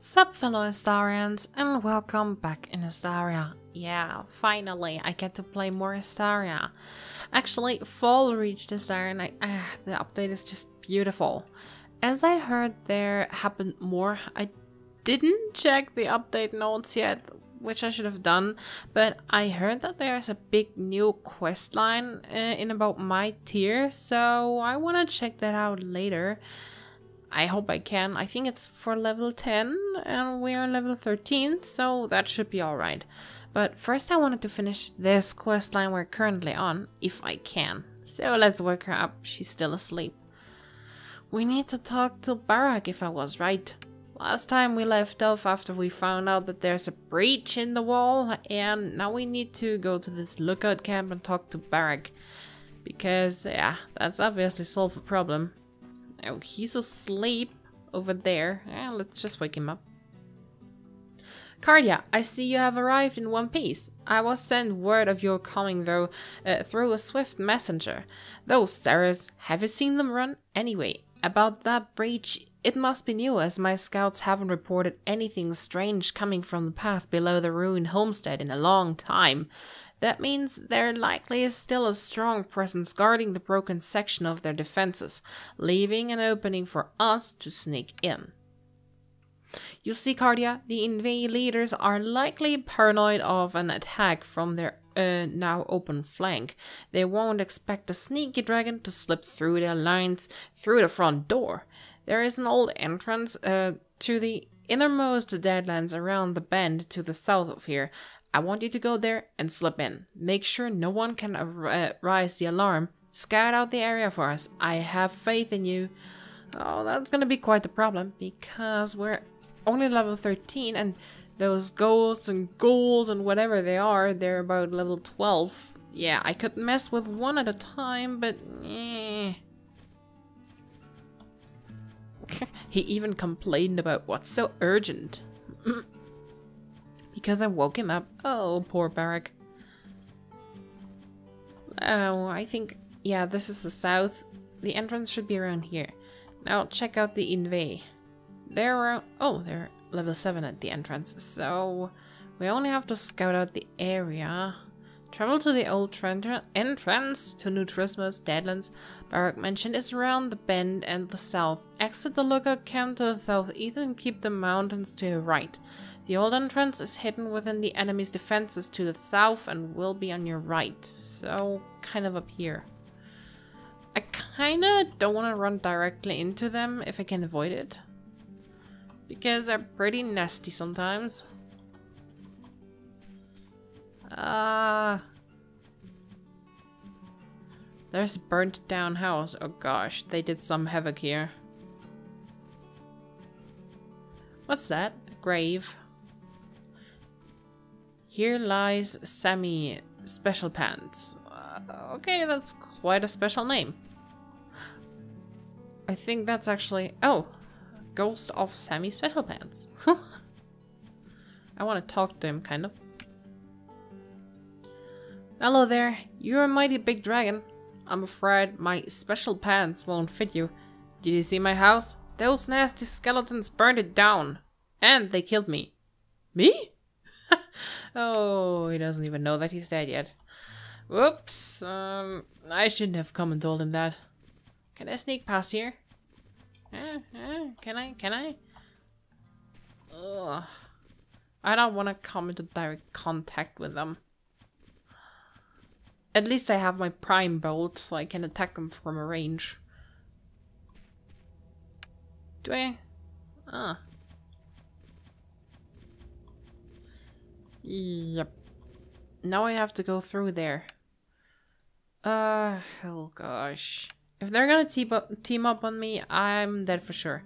Sup fellow Istarians, and welcome back in Istaria. Yeah, finally I get to play more Istaria. Actually, fall reached Istaria and the update is just beautiful. As I heard there happened more, I didn't check the update notes yet, which I should have done, but I heard that there's a big new quest line in about my tier, so I want to check that out later. I hope I can. I think it's for level 10 and we are level 13, so that should be alright. But first I wanted to finish this quest line we're currently on, if I can. So let's wake her up, she's still asleep. We need to talk to Barak if I was right. Last time we left off after we found out that there's a breach in the wall, and now we need to go to this lookout camp and talk to Barak. Because, yeah, that's obviously solved the problem. Oh, he's asleep over there. Yeah, let's just wake him up. Cardia, I see you have arrived in one piece. I was sent word of your coming through a swift messenger. Those Sarahs, have you seen them run? Anyway, about that breach, it must be new as my scouts haven't reported anything strange coming from the path below the ruined homestead in a long time. That means there likely is still a strong presence guarding the broken section of their defenses, leaving an opening for us to sneak in. You see, Cardia, the invade leaders are likely paranoid of an attack from their now open flank. They won't expect a sneaky dragon to slip through their lines through the front door. There is an old entrance to the innermost Deadlands around the bend to the south of here. I want you to go there and slip in. Make sure no one can rise the alarm. Scout out the area for us. I have faith in you. Oh, that's gonna be quite a problem because we're only level 13 and those ghosts and ghouls and whatever they are, they're about level 12. Yeah, I could mess with one at a time, but eh. He even complained about what's so urgent. Because I woke him up. Oh, poor Barak. Oh, I think, yeah, this is the south. The entrance should be around here. Now check out the invade. They're around, oh, they're level 7 at the entrance. So we only have to scout out the area. Travel to the old entrance to New Trismus Deadlands. Barak mentioned is around the bend and the south. Exit the lookout camp to the southeast and keep the mountains to your right. The old entrance is hidden within the enemy's defenses to the south and will be on your right. So, kind of up here. I kinda don't want to run directly into them if I can avoid it. Because they're pretty nasty sometimes. There's a burnt down house. Oh gosh, they did some havoc here. What's that? A grave. Here lies Sammy Special Pants. Okay, that's quite a special name. I think that's actually... Oh! Ghost of Sammy Special Pants. I want to talk to him, kind of. Hello there. You're a mighty big dragon. I'm afraid my special pants won't fit you. Did you see my house? Those nasty skeletons burned it down. And they killed me. Me? Oh, he doesn't even know that he's dead yet. Whoops. I shouldn't have come and told him that. Can I sneak past here? Can I? Ugh. I don't want to come into direct contact with them. At least I have my prime bolt, so I can attack them from a range. Do I? Ah. Yep. Now I have to go through there. Oh gosh. If they're gonna team up on me, I'm dead for sure.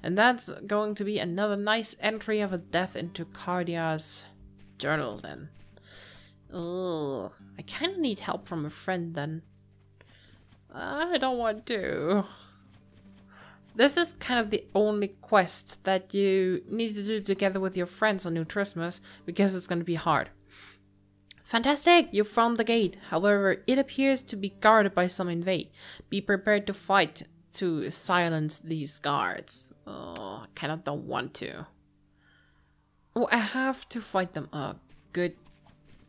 And that's going to be another nice entry of a death into Cardia's journal then. Ugh. I kinda need help from a friend then. I don't want to. This is kind of the only quest that you need to do together with your friends on New Trismus, because it's going to be hard. Fantastic! You found the gate. However, it appears to be guarded by some invade. Be prepared to fight to silence these guards. Oh, I kind of don't want to. Oh, I have to fight them. Oh, good.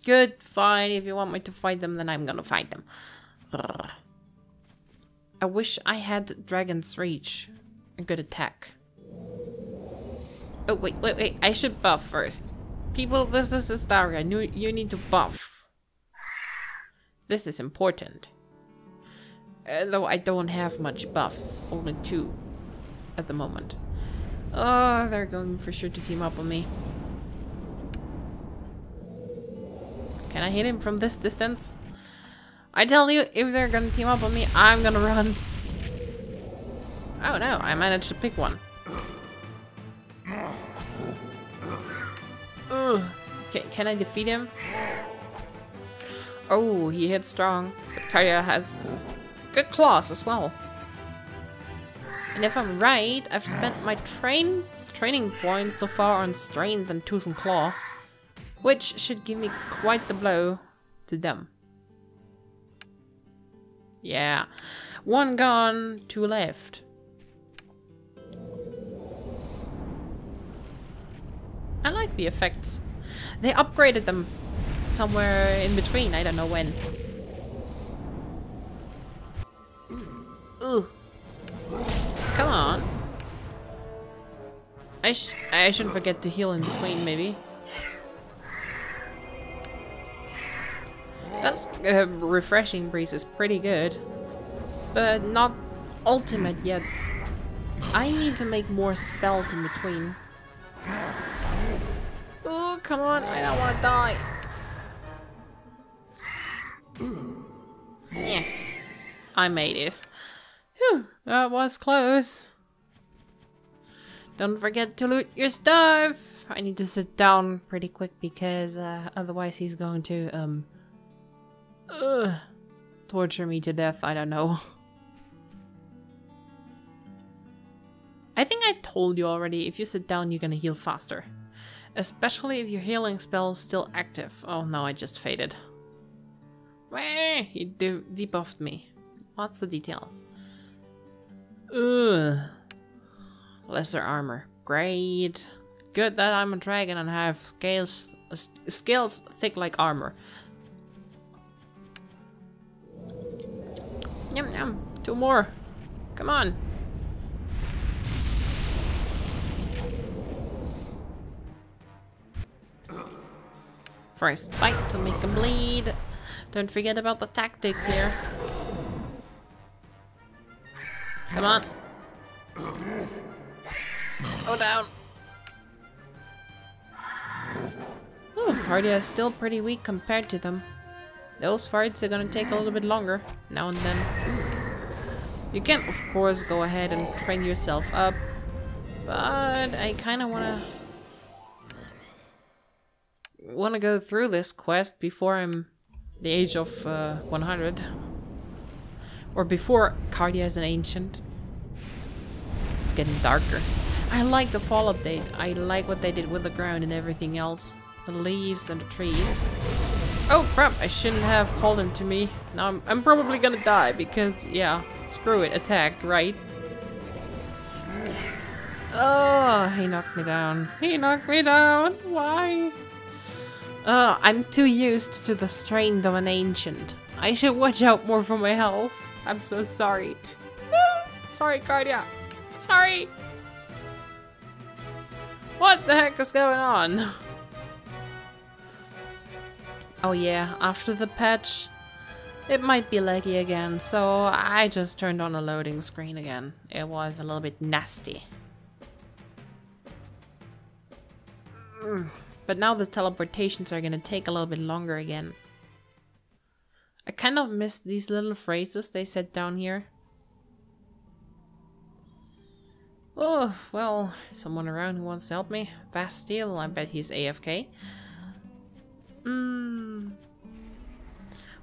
Good, fine. If you want me to fight them, then I'm gonna fight them. Brr. I wish I had Dragon's Reach. A good attack. Oh, wait. I should buff first. People, this is Istaria. You need to buff. This is important. Though I don't have much buffs. Only 2 at the moment. Oh, they're going for sure to team up on me. Can I hit him from this distance? I tell you, if they're gonna team up on me, I'm gonna run. Oh no, I managed to pick one. Ugh. Okay, can I defeat him? Oh, he hit strong. But Cardia has good claws as well. And if I'm right, I've spent my training points so far on strength and tooth and claw, which should give me quite the blow to them. Yeah, 1 gone, 2 left. I like the effects. They upgraded them somewhere in between, I don't know when. Ugh. Come on. I shouldn't forget to heal in between, maybe. That's refreshing breeze is pretty good, but not ultimate yet. I need to make more spells in between. Oh, come on, I don't want to die. Yeah, I made it. Whew, that was close. Don't forget to loot your stuff. I need to sit down pretty quick because otherwise he's going to torture me to death. I don't know. I think I told you already, if you sit down you're gonna heal faster. Especially if your healing spell is still active. Oh no, I just faded. Wah, he debuffed me. What's the details? Ugh. Lesser armor. Great. Good that I'm a dragon and have scales thick like armor. Yum yum. 2 more. Come on. First bite to make him bleed. Don't forget about the tactics here. Come on. Go down. Ooh, Cardia is still pretty weak compared to them. Those fights are gonna take a little bit longer now and then. You can, of course, go ahead and train yourself up, but I kind of wanna go through this quest before I'm the age of 100, or before Cardia is an ancient. It's getting darker. I like the fall update. I like what they did with the ground and everything else, the leaves and the trees. Oh crap, I shouldn't have called him to me. Now I'm probably gonna die because, yeah, screw it, attack, right? Oh, he knocked me down. He knocked me down. Why? I'm too used to the strength of an ancient. I should watch out more for my health. I'm so sorry. Sorry, Cardia. Sorry. What the heck is going on? Oh yeah, after the patch, it might be laggy again, so I just turned on the loading screen again. It was a little bit nasty. But now the teleportations are gonna take a little bit longer again. I kind of missed these little phrases they said down here. Oh, well, someone around who wants to help me? Bastille, I bet he's AFK.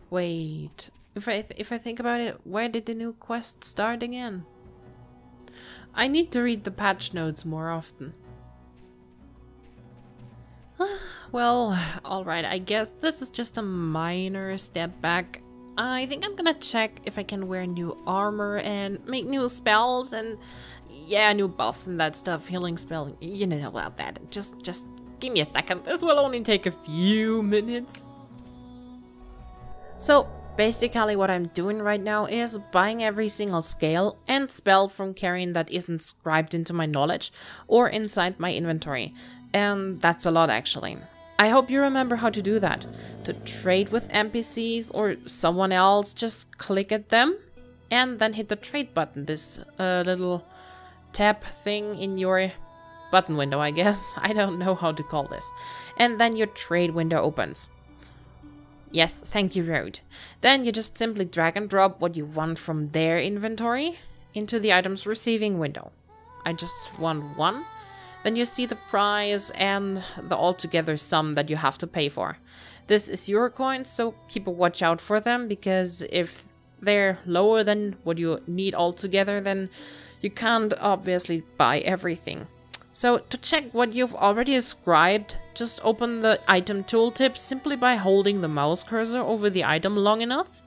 Wait, if I think about it, where did the new quest start again? I need to read the patch notes more often. Well, alright, I guess this is just a minor step back. I think I'm gonna check if I can wear new armor and make new spells and, yeah, new buffs and that stuff, healing spell, you know about that. Just Give me a second, this will only take a few minutes. So basically what I'm doing right now is buying every single scale and spell from carrying that isn't scribed into my knowledge or inside my inventory. And that's a lot actually. I hope you remember how to do that. To trade with NPCs or someone else, just click at them and then hit the trade button. This little tab thing in your button window, I guess. I don't know how to call this. And then your trade window opens. Yes, thank you, Road. Then you just simply drag and drop what you want from their inventory into the item's receiving window. I just want one. Then you see the price and the altogether sum that you have to pay for. This is your coins, so keep a watch out for them, because if they're lower than what you need altogether, then you can't obviously buy everything. So to check what you've already ascribed, just open the item tooltip simply by holding the mouse cursor over the item long enough,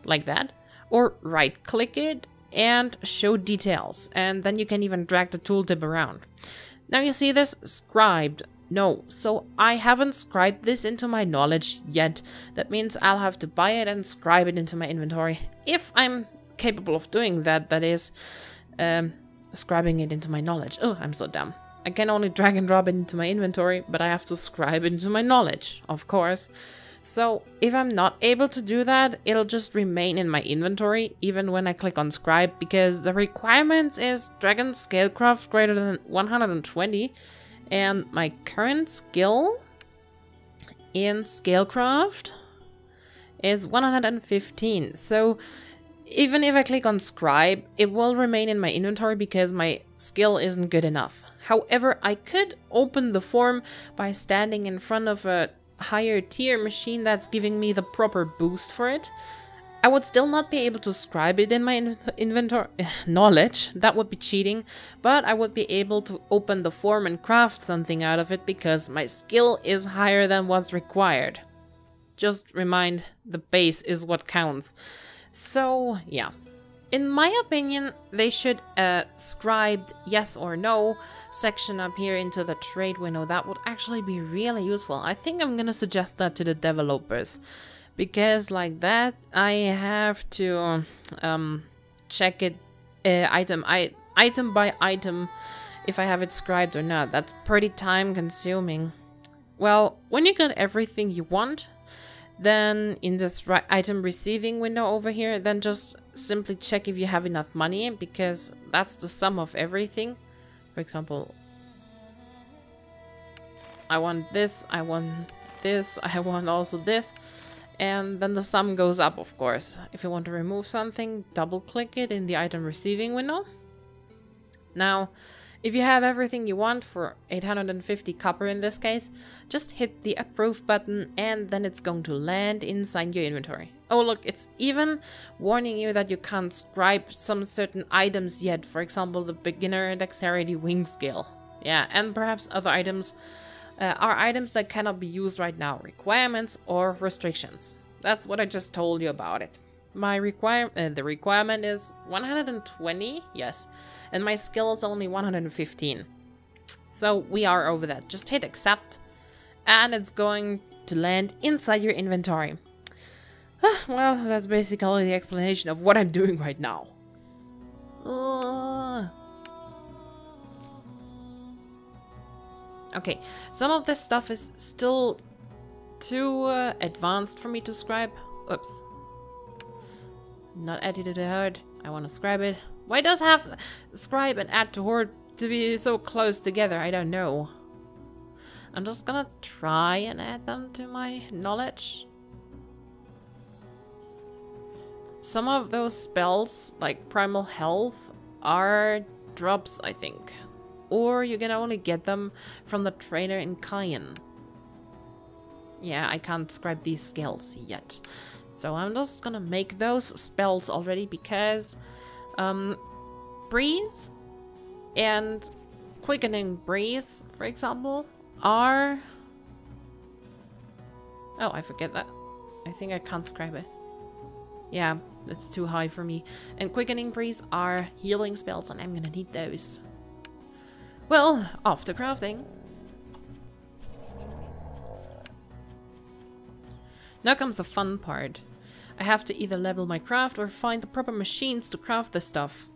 like that, or right click it and show details, and then you can even drag the tooltip around. Now you see this scribed. No, so I haven't scribed this into my knowledge yet. That means I'll have to buy it and scribe it into my inventory. If I'm capable of doing that, that is, scribing it into my knowledge. Oh, I'm so dumb. I can only drag and drop it into my inventory, but I have to scribe it into my knowledge, of course. So if I'm not able to do that, it'll just remain in my inventory even when I click on scribe, because the requirements is dragon scalecraft greater than 120, and my current skill in scalecraft is 115. So even if I click on scribe, it will remain in my inventory because my skill isn't good enough. However, I could open the form by standing in front of a higher tier machine that's giving me the proper boost for it. I would still not be able to scribe it in my inventory knowledge. That would be cheating, but I would be able to open the form and craft something out of it because my skill is higher than what's required. Just remind, the base is what counts. So yeah, in my opinion, they should scribed yes or no section up here into the trade window. That would actually be really useful. I think I'm gonna suggest that to the developers, because like that I have to check it item by item if I have it scribed or not. That's pretty time consuming. Well, when you got everything you want, then in this item receiving window over here, then just simply check if you have enough money, because that's the sum of everything. For example, I want this, I want this, I want also this, and then the sum goes up, of course. If you want to remove something, double click it in the item receiving window. Now, if you have everything you want for 850 copper in this case, just hit the approve button and then it's going to land inside your inventory. Oh look, it's even warning you that you can't scribe some certain items yet. For example, the beginner dexterity wing skill. Yeah, and perhaps other items are items that cannot be used right now. Requirements or restrictions. That's what I just told you about it. My the requirement is 120, yes, and my skill is only 115. So we are over that. Just hit accept, and it's going to land inside your inventory. Well, that's basically the explanation of what I'm doing right now. Okay, some of this stuff is still too advanced for me to scribe. Oops. Not added to the herd. I want to scribe it. Why does have scribe and add to horde to be so close together? I don't know. I'm just gonna try and add them to my knowledge. Some of those spells, like Primal Health, are drops, I think. Or you can only get them from the trainer in Cayenne. Yeah, I can't scribe these skills yet. So I'm just gonna make those spells already, because Breeze and Quickening Breeze, for example, are... Oh, I forget that. I think I can't scribe it. Yeah, that's too high for me. And Quickening Breeze are healing spells, and I'm gonna need those. Well, off to crafting. Now comes the fun part. I have to either level my craft or find the proper machines to craft this stuff.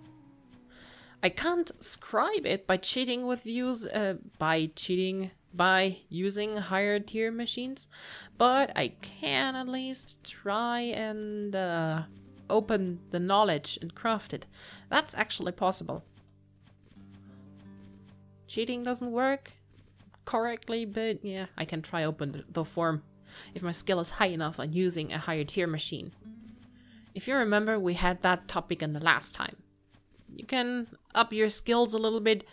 I can't scribe it by cheating with views, by using higher tier machines, but I can at least try and open the knowledge and craft it. That's actually possible. Cheating doesn't work correctly, but yeah, I can try open the form if my skill is high enough on using a higher tier machine. If you remember, we had that topic in the last time. You can up your skills a little bit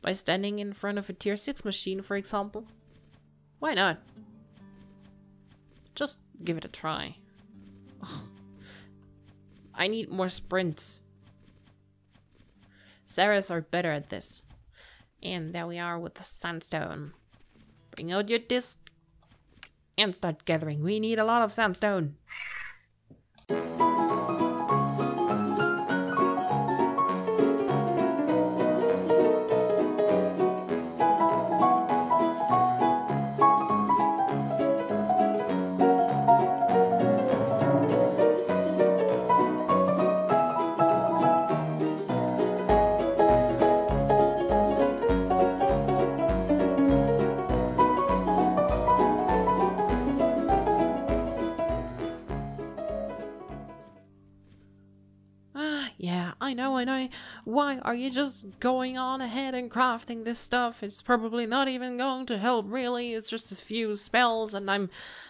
by standing in front of a tier 6 machine, for example. Why not? Just give it a try. I need more sprints. Sarahs are better at this. And there we are with the sandstone. Bring out your disc and start gathering. We need a lot of sandstone. Yeah, I know. Why are you just going on ahead and crafting this stuff? It's probably not even going to help, really. It's just a few spells and I'm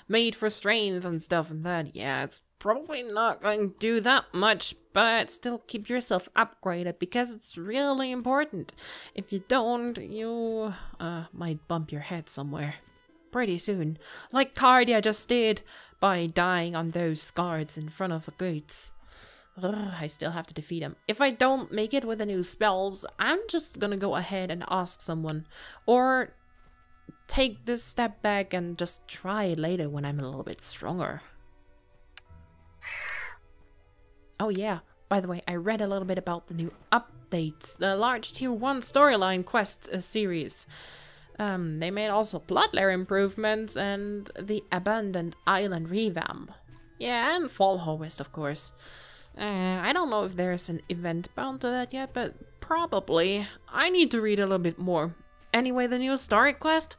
made for strength and stuff and that. Yeah, it's probably not going to do that much, but still keep yourself upgraded because it's really important. If you don't, you might bump your head somewhere pretty soon. Like Cardia just did by dying on those guards in front of the gates. Ugh, I still have to defeat him. If I don't make it with the new spells, I'm just gonna go ahead and ask someone. Or take this step back and just try it later when I'm a little bit stronger. Oh yeah, by the way, I read a little bit about the new updates. The large tier 1 storyline quest series. They made also blood lair improvements and the abandoned island revamp. Yeah, and Fall Harvest, of course. I don't know if there's an event bound to that yet, but probably. I need to read a little bit more. Anyway, the new story quest,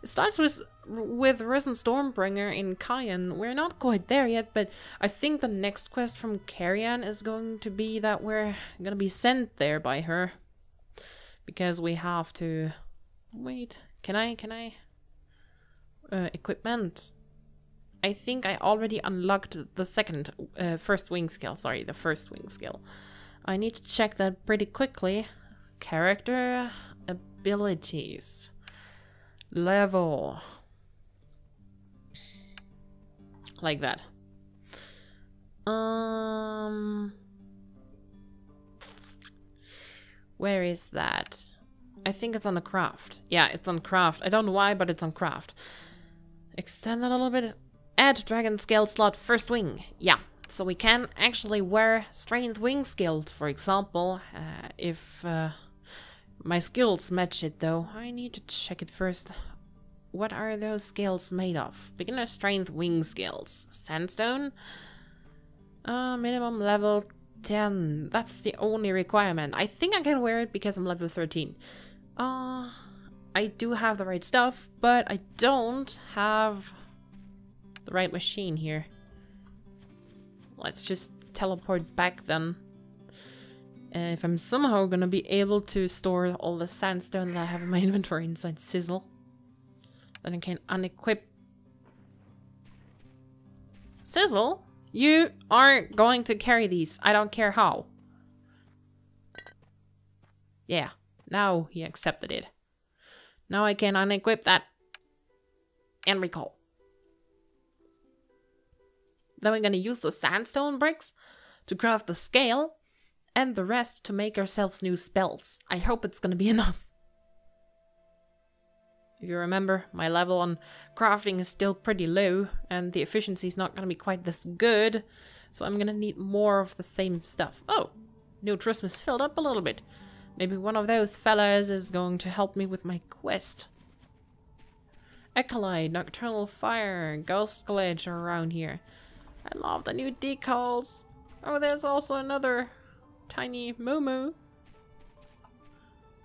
it starts with Risen Stormbringer in Cayenne. We're not quite there yet, but I think the next quest from Cardia is going to be that we're gonna be sent there by her. Because we have to... Wait, can I? Equipment. I think I already unlocked the first wing skill. Sorry, the first wing skill. I need to check that pretty quickly. Character, abilities, level. Like that. Where is that? I think it's on the craft. Yeah, it's on craft. I don't know why, but it's on craft. Extend a little bit. Add dragon scale slot first wing. Yeah, so we can actually wear strength wing skills, for example. If my skills match it though. I need to check it first. What are those scales made of? Beginner strength wing skills. Sandstone. Minimum level 10. That's the only requirement. I think I can wear it because I'm level 13. I do have the right stuff, but I don't have the right machine here. Let's just teleport back then. If I'm somehow gonna be able to store all the sandstone that I have in my inventory inside Scissor, then I can unequip. Scissor, you are going to carry these. I don't care how. Yeah, now he accepted it. Now I can unequip that and recall. Then we're gonna use the sandstone bricks to craft the scale and the rest to make ourselves new spells. I hope it's gonna be enough. If you remember, my level on crafting is still pretty low and the efficiency is not gonna be quite this good, so I'm gonna need more of the same stuff. Oh, new Trismus filled up a little bit. Maybe one of those fellas is going to help me with my quest. Echolite, Nocturnal Fire, Ghost Glitch are around here. I love the new decals. Oh, there's also another tiny Moo.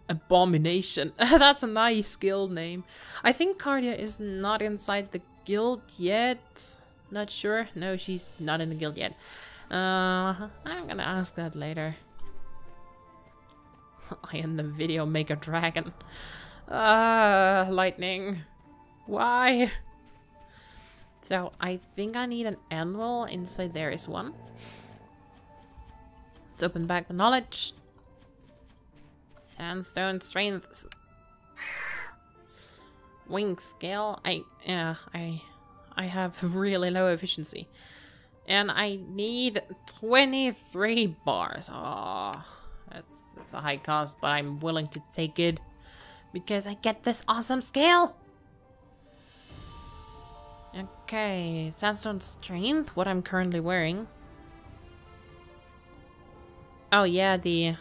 Abomination. That's a nice guild name. I think Cardia is not inside the guild yet. Not sure. No, she's not in the guild yet. I'm gonna ask that later. I am the video maker dragon. Lightning. Why? So I think I need an anvil. Inside there is one. Let's open back the knowledge. Sandstone strength. Wing scale. I have really low efficiency. And I need 23 bars. Oh, that's a high cost, but I'm willing to take it because I get this awesome scale. Okay, sandstone strength, what I'm currently wearing. Oh yeah, the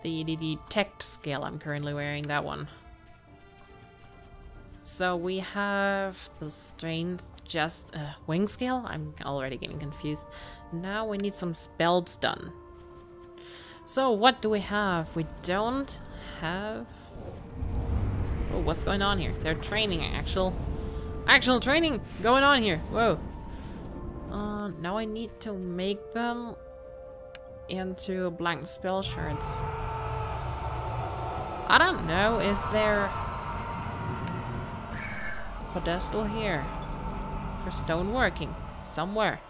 detect scale I'm currently wearing, that one. So we have the strength, just wing scale? I'm already getting confused. Now we need some spells done. So what do we have? We don't have... Oh, what's going on here? They're training, actual training going on here. Whoa. Now I need to make them into blank spell shards. I don't know, is there a pedestal here for stoneworking somewhere?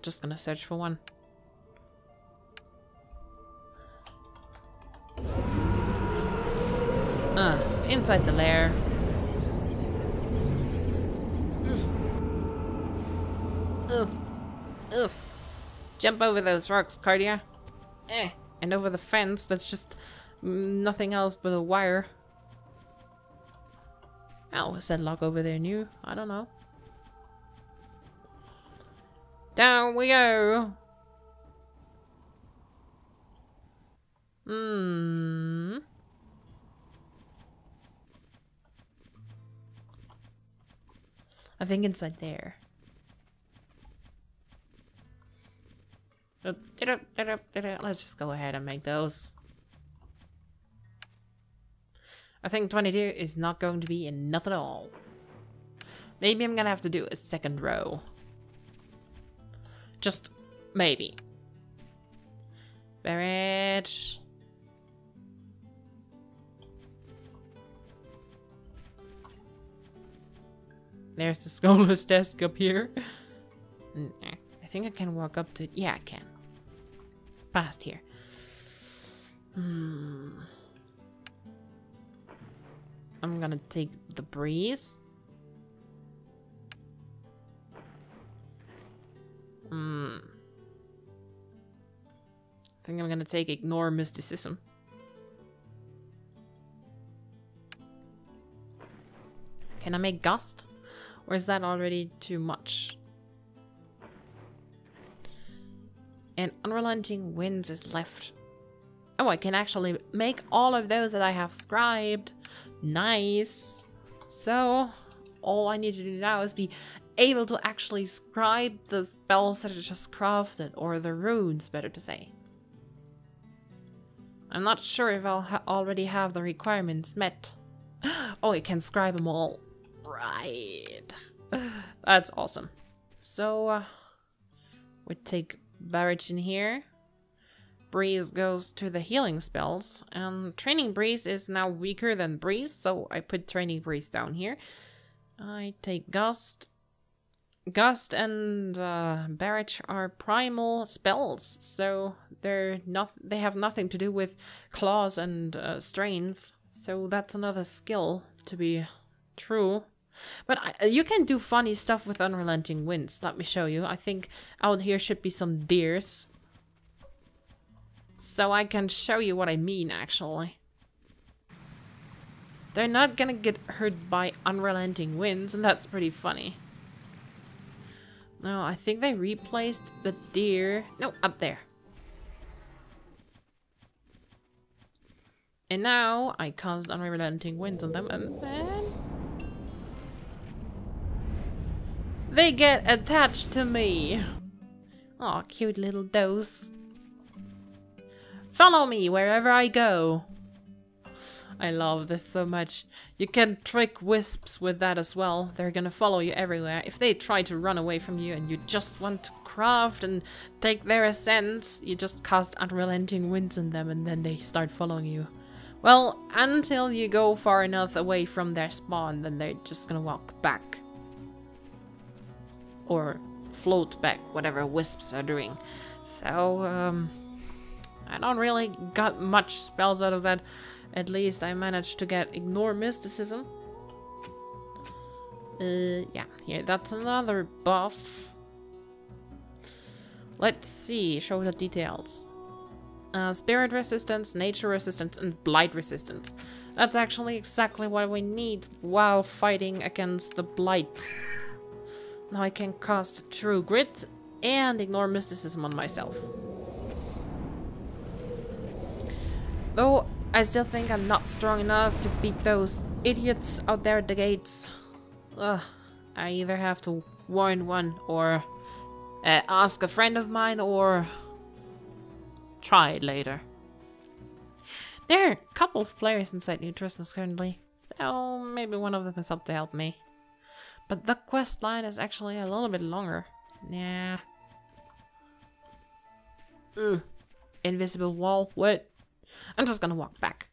Just gonna search for one. Inside the lair. Oof. Jump over those rocks, Cardia. And over the fence that's just nothing else but a wire. Oh, is that lock over there new? I don't know. Down we go. I think inside there. Let's just go ahead and make those. I think 22 is not going to be enough at all. Maybe I'm gonna have to do a second row. Just maybe. Barrage. There's the scholar's desk up here. I think I can walk up to it. Yeah, I can. Past here. I'm gonna take the breeze. I think I'm gonna take ignore mysticism. Can I make gust? Or is that already too much? And unrelenting winds is left. Oh, I can actually make all of those that I have scribed. Nice. So, all I need to do now is be able to actually scribe the spells that I just crafted, or the runes, better to say. I'm not sure if I'll already have the requirements met. Oh, I can scribe them all. Right. That's awesome. So, we take Barak in here. Breeze goes to the healing spells, and Training Breeze is now weaker than Breeze, so I put Training Breeze down here. I take Gust. Gust and Barak are primal spells, so they have nothing to do with claws and strength, so that's another skill to be true. But you can do funny stuff with Unrelenting Winds. Let me show you. I think out here should be some deers. So I can show you what I mean, actually. They're not gonna get hurt by Unrelenting Winds, and that's pretty funny. No, I think they replaced the deer. No, up there. And now I cast unrelenting winds on them, and then they get attached to me. Aw, cute little does. Follow me wherever I go. I love this so much. You can trick wisps with that as well. They're gonna follow you everywhere. If they try to run away from you and you just want to craft and take their ascents, you just cast unrelenting winds on them and then they start following you. Well, until you go far enough away from their spawn, then they're just gonna walk back. Or float back, whatever wisps are doing. So, I don't really got much spells out of that. At least I managed to get Ignore Mysticism. Yeah, here, that's another buff. Let's see, show the details. Spirit resistance, nature resistance, and blight resistance. That's actually exactly what we need while fighting against the blight. Now I can cast True Grit and Ignore Mysticism on myself. Though I still think I'm not strong enough to beat those idiots out there at the gates. Ugh, I either have to warn one or ask a friend of mine or try it later. There are a couple of players inside New Trismus currently, so maybe one of them is up to help me. But the quest line is actually a little bit longer. Nah. Ugh. Invisible wall, what? I'm just gonna walk back.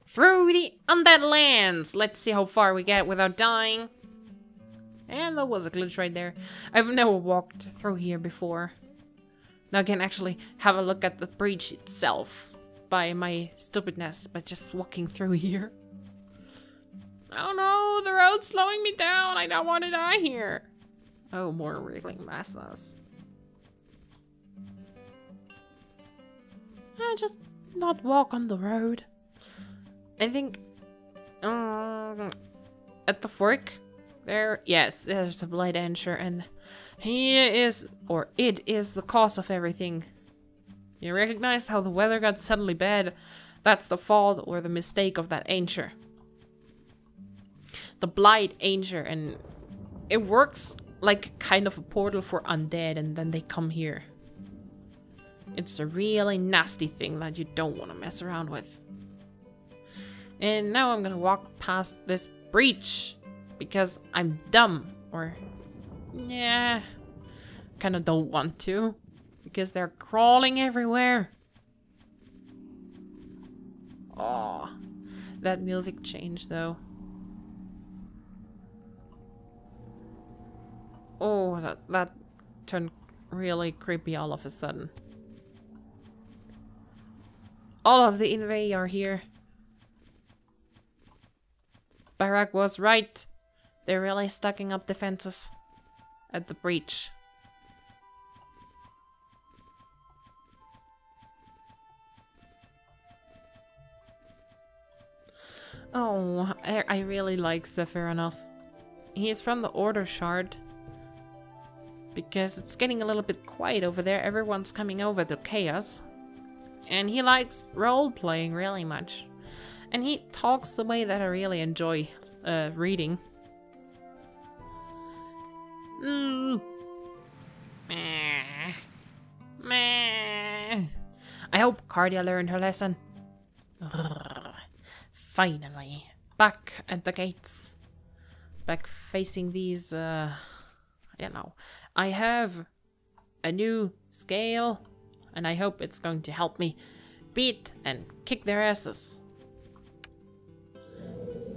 Through the undead lands! Let's see how far we get without dying. And there was a glitch right there. I've never walked through here before. Now I can actually have a look at the breach itself by my stupidness, by just walking through here. Oh no, the road's slowing me down. I don't want to die here. Oh, more wriggling masses. I just not walk on the road. I think at the fork there, yes, there's a blight anchor, and he is, or it is, the cause of everything. You recognize how the weather got suddenly bad? That's the fault or the mistake of that anchor. The blight anchor, and it works like kind of a portal for undead, and then they come here. It's a really nasty thing that you don't want to mess around with. And now I'm gonna walk past this breach because I'm dumb, or yeah, kind of don't want to because they're crawling everywhere. Oh, that music changed though. Oh, that turned really creepy all of a sudden. All of the Invae are here. Barak was right. They're really stacking up defenses at the breach. Oh, I really like Zephyr enough. He is from the Order Shard. Because it's getting a little bit quiet over there. Everyone's coming over to Chaos. And he likes role-playing really much. And he talks the way that I really enjoy reading. Meh. Meh. I hope Cardia learned her lesson. Finally. Back at the gates. Back facing these, I don't know. I have a new scale, and I hope it's going to help me beat and kick their asses.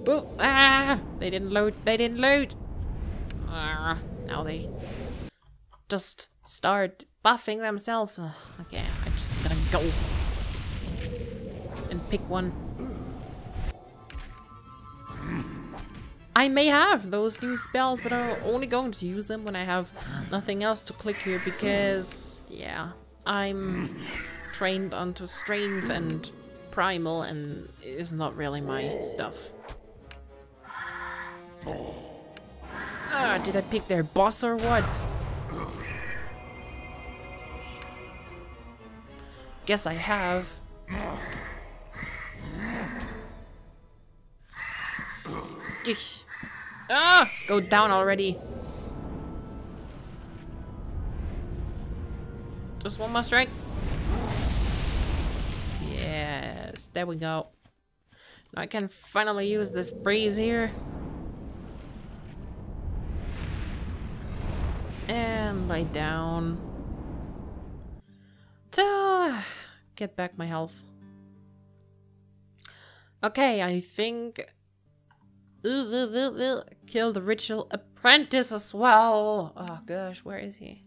Oh, ah! They didn't load. They didn't load. Ah, now they just start buffing themselves. Okay, I'm just gonna go and pick one. I may have those new spells, but I'm only going to use them when I have nothing else to click here because, yeah, I'm trained onto strength and primal, and it's not really my stuff. Did I pick their boss or what? Guess I have. Ah! Go down already. Just one more strike. Yes, there we go. Now I can finally use this breeze here. And lay down. To get back my health. Okay, I think... kill the ritual apprentice as well. Oh gosh, where is he?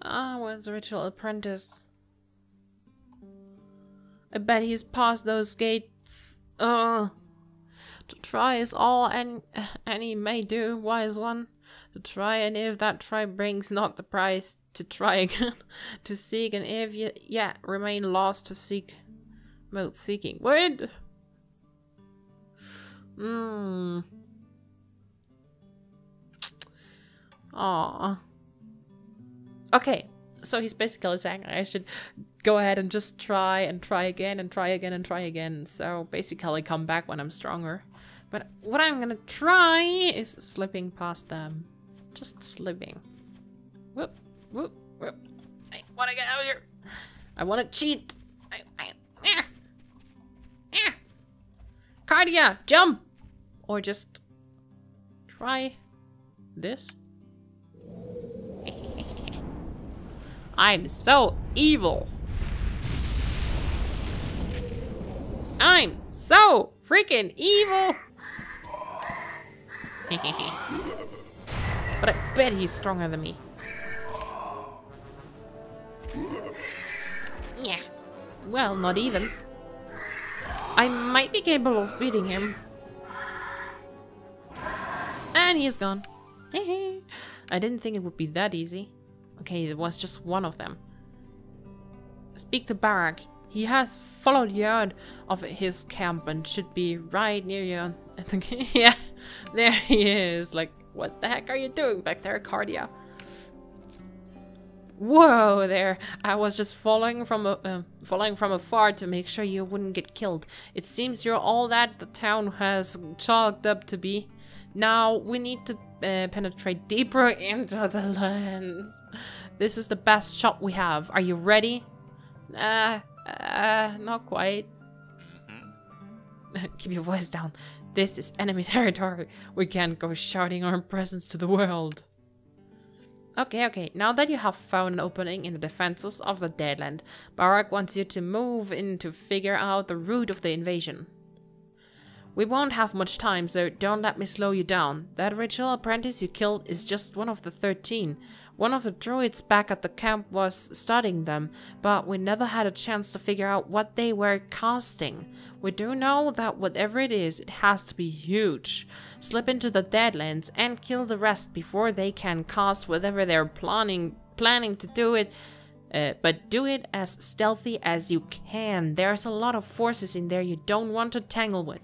Where's the ritual apprentice? I bet he's past those gates. To try is all any may do, wise one. To try, and if that try brings not the prize, to try again. To seek, and if yet remain lost, to seek. Mode seeking. Wait! Aww. Okay, so he's basically saying I should go ahead and just try and try again and try again and try again. So basically come back when I'm stronger. But what I'm gonna try is slipping past them. Just slipping. Whoop, whoop, whoop. I wanna get out of here. I wanna cheat. Cardia, jump! Or just try this. I'm so evil. I'm so freaking evil. But I bet he's stronger than me. Yeah. Well, not even. I might be capable of beating him. And he's gone. I didn't think it would be that easy. Okay, it was just one of them. Speak to Barak. He has followed you out of his camp and should be right near you. I think, yeah, there he is. Like, what the heck are you doing back there, Cardia? Whoa, there! I was just following from afar to make sure you wouldn't get killed. It seems you're all that the town has chalked up to be. Now we need to penetrate deeper into the lands. This is the best shot we have. Are you ready? Not quite. Keep your voice down. This is enemy territory. We can't go shouting our presence to the world. Okay. Now that you have found an opening in the defenses of the Deadland, Barak wants you to move in to figure out the route of the invasion. We won't have much time, so don't let me slow you down. That ritual apprentice you killed is just one of the 13. One of the druids back at the camp was studying them, but we never had a chance to figure out what they were casting. We do know that whatever it is, it has to be huge. Slip into the Deadlands and kill the rest before they can cast whatever they're planning to do it. But do it as stealthy as you can. There's a lot of forces in there you don't want to tangle with.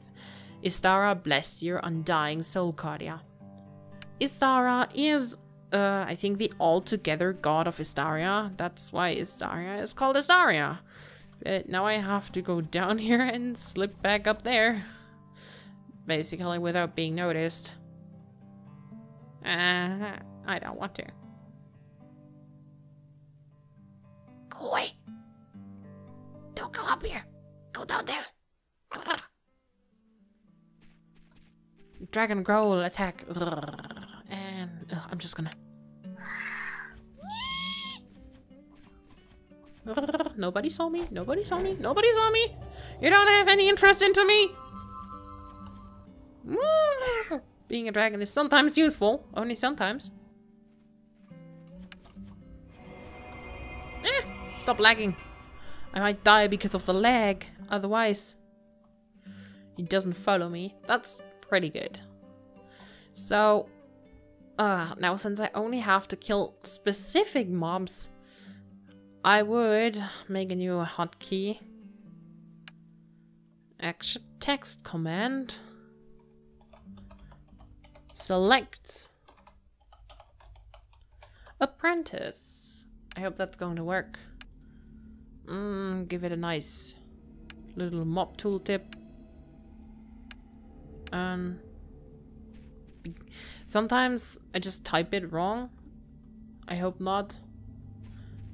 Istaria bless your undying soul, Cardia. Istaria is, I think, the altogether god of Istaria. That's why Istaria is called Istaria. But now I have to go down here and slip back up there. Basically without being noticed. I don't want to. Go away. Don't go up here. Go down there. Dragon Growl attack. And I'm just gonna... Nobody saw me. Nobody saw me. Nobody saw me. You don't have any interest into me. Being a dragon is sometimes useful. Only sometimes. Stop lagging. I might die because of the lag. Otherwise, he doesn't follow me. That's pretty good. So, now since I only have to kill specific mobs, I would make a new hotkey. Extra text command. Select apprentice. I hope that's going to work. Give it a nice little mop tooltip. And sometimes I just type it wrong. I hope not.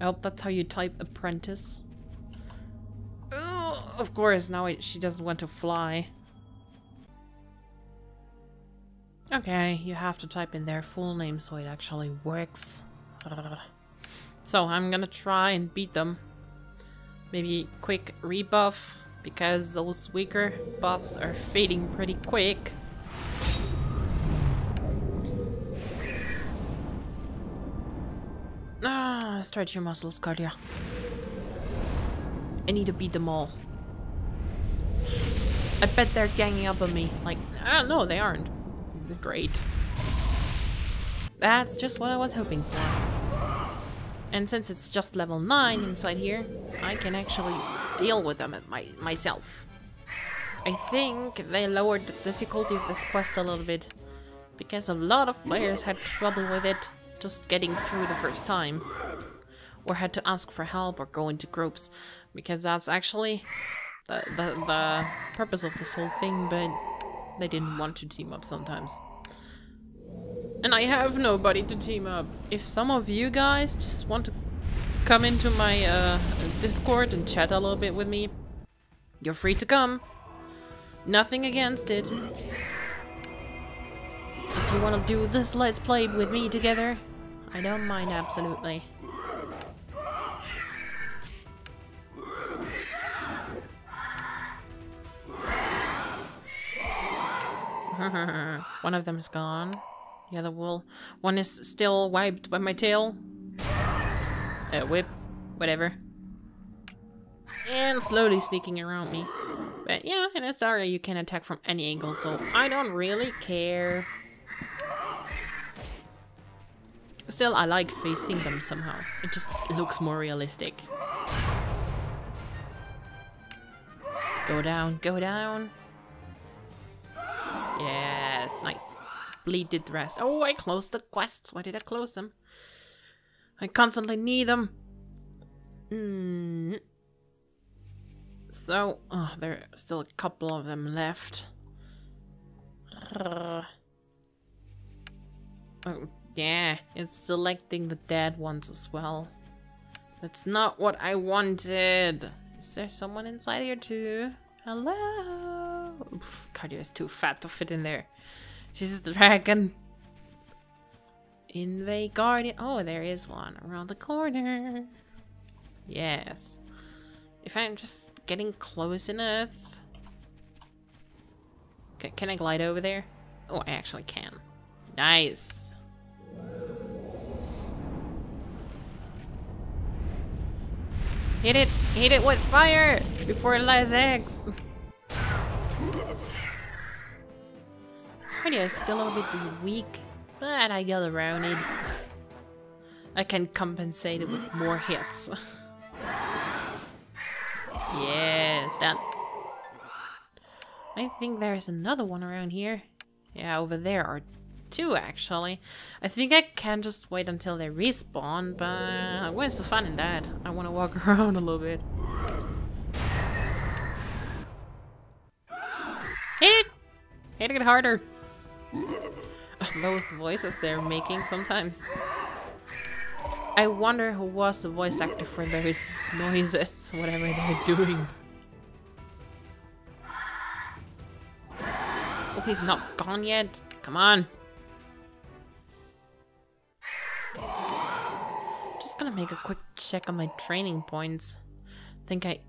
I hope that's how you type apprentice. Oh, of course, now she doesn't want to fly. Okay, you have to type in their full name so it actually works. So I'm gonna try and beat them. Maybe quick rebuff, because those weaker buffs are fading pretty quick. Stretch your muscles, Cardia. I need to beat them all. I bet they're ganging up on me. Like, no, they aren't. Great. That's just what I was hoping for. And since it's just level 9 inside here, I can actually deal with them myself. I think they lowered the difficulty of this quest a little bit, because a lot of players had trouble with it just getting through the first time, or had to ask for help or go into groups, because that's actually the purpose of this whole thing, but they didn't want to team up sometimes. And I have nobody to team up. If some of you guys just want to come into my Discord and chat a little bit with me, you're free to come. Nothing against it. If you want to do this Let's Play with me together, I don't mind, absolutely. One of them is gone. The other one is still wiped by my tail. Whip, whatever. And slowly sneaking around me. But yeah, in Istaria you can attack from any angle, so I don't really care. Still, I like facing them somehow. It just looks more realistic. Go down, go down. Yes, nice. Bleed did the rest. Oh, I closed the quests. Why did I close them? I constantly need them. So, there are still a couple of them left. Oh, yeah, it's selecting the dead ones as well. That's not what I wanted. Is there someone inside here too? Hello? Oof, Cardia is too fat to fit in there. She's the dragon. Invade Guardian. Oh, there is one around the corner. Yes. If I'm just getting close enough. Okay, can I glide over there? Oh, I actually can. Nice. Hit it with fire before it lays eggs. Cardia is still a little bit weak, but I get around it. I can compensate it with more hits. Yes, done. I think there's another one around here. Yeah, over there are two actually. I think I can just wait until they respawn, but where's the fun in that? I want to walk around a little bit. Hit it harder. Those voices they're making sometimes. I wonder who was the voice actor for those noises, whatever they're doing. Oh, he's not gone yet. Come on. Just gonna make a quick check on my training points. Think I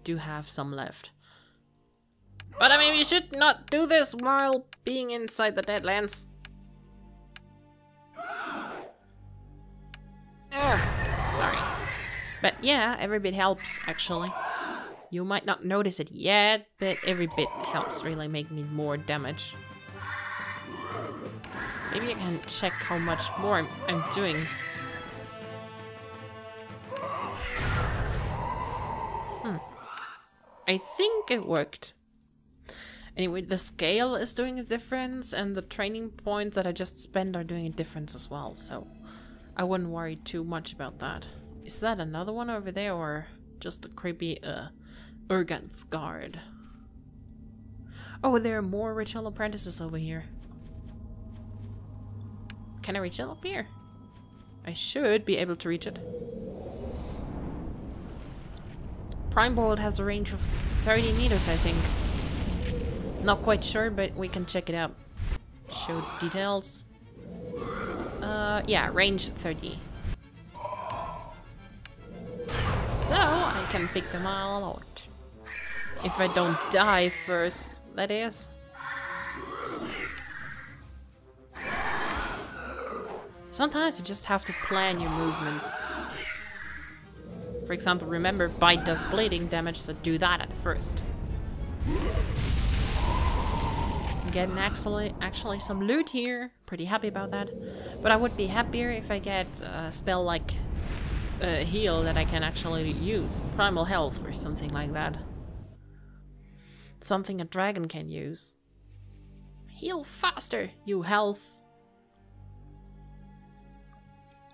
do have some left. But I mean, we should not do this while being inside the Deadlands. Sorry. But yeah, every bit helps, actually. You might not notice it yet, but every bit helps really make me more damage. Maybe I can check how much more I'm doing. I think it worked. Anyway, the scale is doing a difference, and the training points that I just spent are doing a difference as well, so I wouldn't worry too much about that. Is that another one over there, or just a creepy Urgan's guard? Oh, there are more ritual apprentices over here. Can I reach it up here? I should be able to reach it. Prime Bolt has a range of 30 meters, I think. Not quite sure, but we can check it out. Show details. Yeah, range 30. So, I can pick them all out. If I don't die first, that is. Sometimes you just have to plan your movements. For example, remember, bite does bleeding damage, so do that at first. Getting actually some loot here. Pretty happy about that. But I would be happier if I get a spell like heal that I can actually use. Primal health or something like that. Something a dragon can use. Heal faster, you health.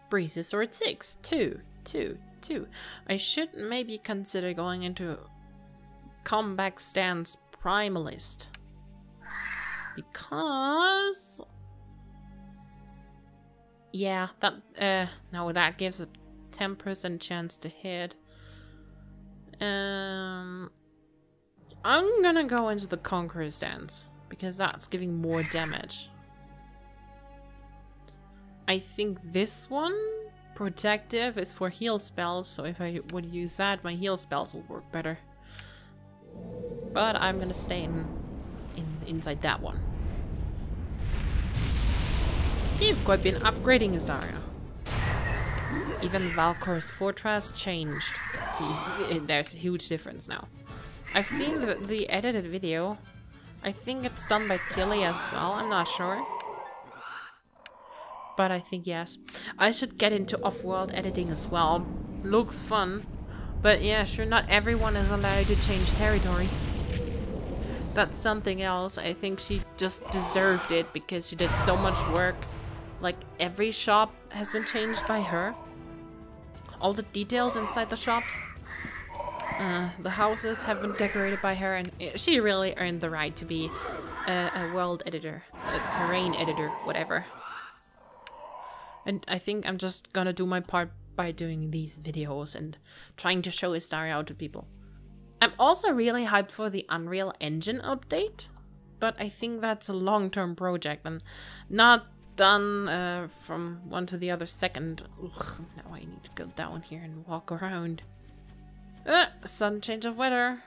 Breezy sword 6. 2. I should maybe consider going into combat stance primalist. Because yeah, that no, that gives a 10% chance to hit. I'm gonna go into the Conqueror stance because that's giving more damage. I think this one, protective, is for heal spells, so if I would use that, my heal spells will work better. But I'm gonna stay inside that one. You've quite been upgrading Istaria. Even Valkor's fortress changed. There's a huge difference now. I've seen the edited video. I think it's done by Tilly as well, I'm not sure. But I think yes. I should get into off-world editing as well. Looks fun. But yeah, sure, not everyone is allowed to change territory. That's something else. I think she just deserved it because she did so much work. Like, every shop has been changed by her. All the details inside the shops. The houses have been decorated by her, and she really earned the right to be a world editor, a terrain editor, whatever. And I think I'm just gonna do my part by doing these videos and trying to show Istaria out to people. I'm also really hyped for the Unreal Engine update, but I think that's a long-term project and not done from one to the other second. Ugh, now I need to go down here and walk around. Sudden change of weather.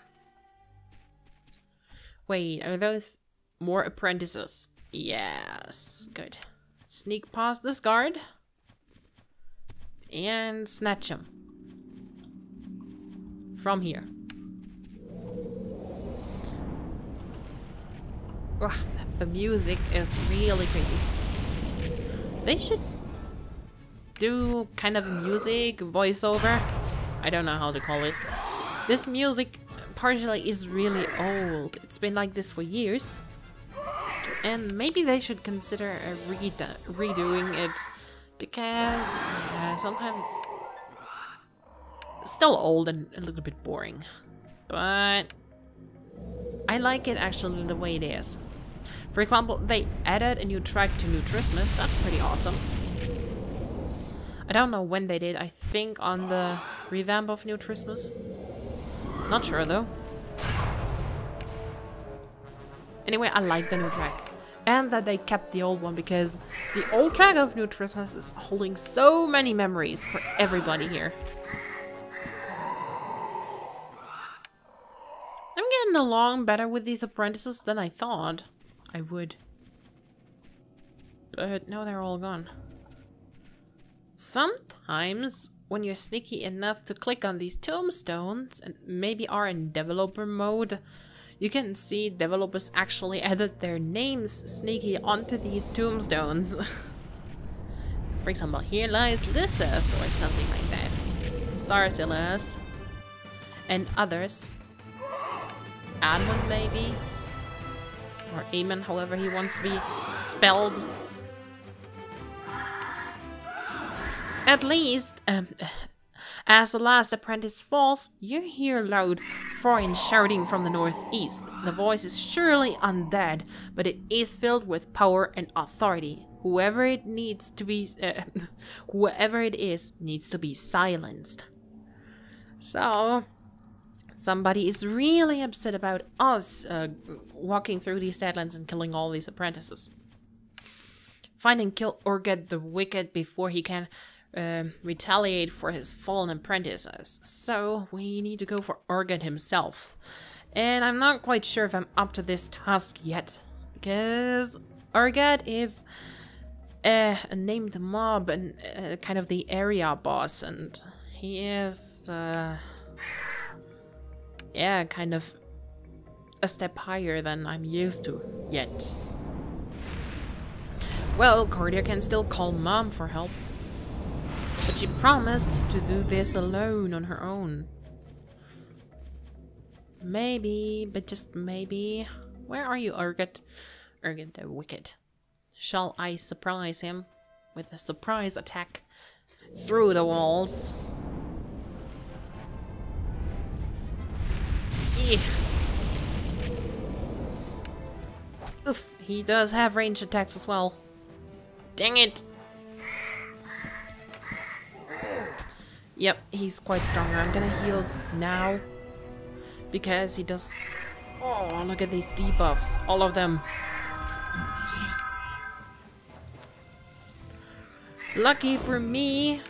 Wait, are those more apprentices? Yes, good. Sneak past this guard and snatch him from here. Ugh, the music is really creepy. They should do kind of music voiceover. I don't know how to call this. This music partially is really old. It's been like this for years. And maybe they should consider redoing it, because sometimes it's still old and a little bit boring. But I like it actually the way it is. For example, they added a new track to New Trismus. That's pretty awesome. I don't know when they did. I think on the revamp of New Trismus. Not sure though. Anyway, I like the new track. And that they kept the old one, because the old track of New Trismus is holding so many memories for everybody here. I'm getting along better with these apprentices than I thought I would. But now they're all gone. Sometimes, when you're sneaky enough to click on these tombstones and maybe are in developer mode, you can see developers actually added their names sneaky onto these tombstones. For example, here lies Lisseth or something like that. Sarsilas. And others. Admon maybe. or Amen, however he wants to be spelled. At least, as the last apprentice falls, you hear loud foreign shouting from the northeast. The voice is surely undead, but it is filled with power and authority. Whoever it is needs to be silenced. So, somebody is really upset about us walking through these deadlands and killing all these apprentices. Find and kill Urget the Wicked before he can retaliate for his fallen apprentices. So we need to go for Urget himself. And I'm not quite sure if I'm up to this task yet, because Urget is a named mob and kind of the area boss, and he is yeah, kind of a step higher than I'm used to yet. Well, Cardia can still call Mom for help, but she promised to do this alone on her own. Maybe, but just maybe. Where are you, Urget? Urget the Wicked. Shall I surprise him with a surprise attack through the walls? Eek. Oof, he does have ranged attacks as well. Dang it! Yep, he's quite stronger. I'm gonna heal now, because he does... Oh, look at these debuffs. All of them. Lucky for me,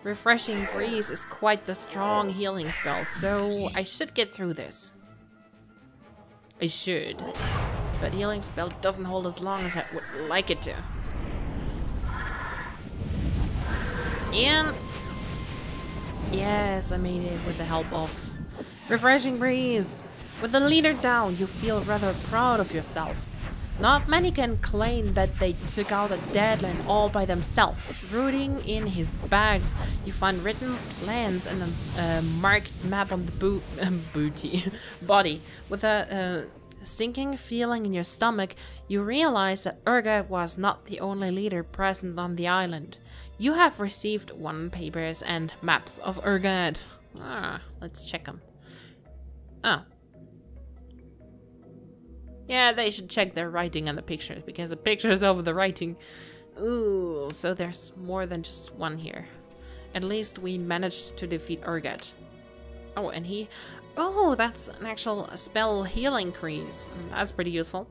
Refreshing Breeze is quite the strong healing spell, so I should get through this. I should. But healing spell doesn't hold as long as I would like it to. And... yes, I made it with the help of Refreshing Breeze. With the leader down, you feel rather proud of yourself. Not many can claim that they took out a deadland all by themselves. Rooting in his bags, you find written plans and a marked map on the body. With a sinking feeling in your stomach, you realize that Urget was not the only leader present on the island. You have received 1 papers and maps of Urget. Let's check them. Oh. Yeah, they should check their writing on the pictures, because the pictures over the writing. Ooh, so there's more than just 1 here. At least we managed to defeat Urget. Oh, and he... oh, that's an actual spell heal increase. That's pretty useful.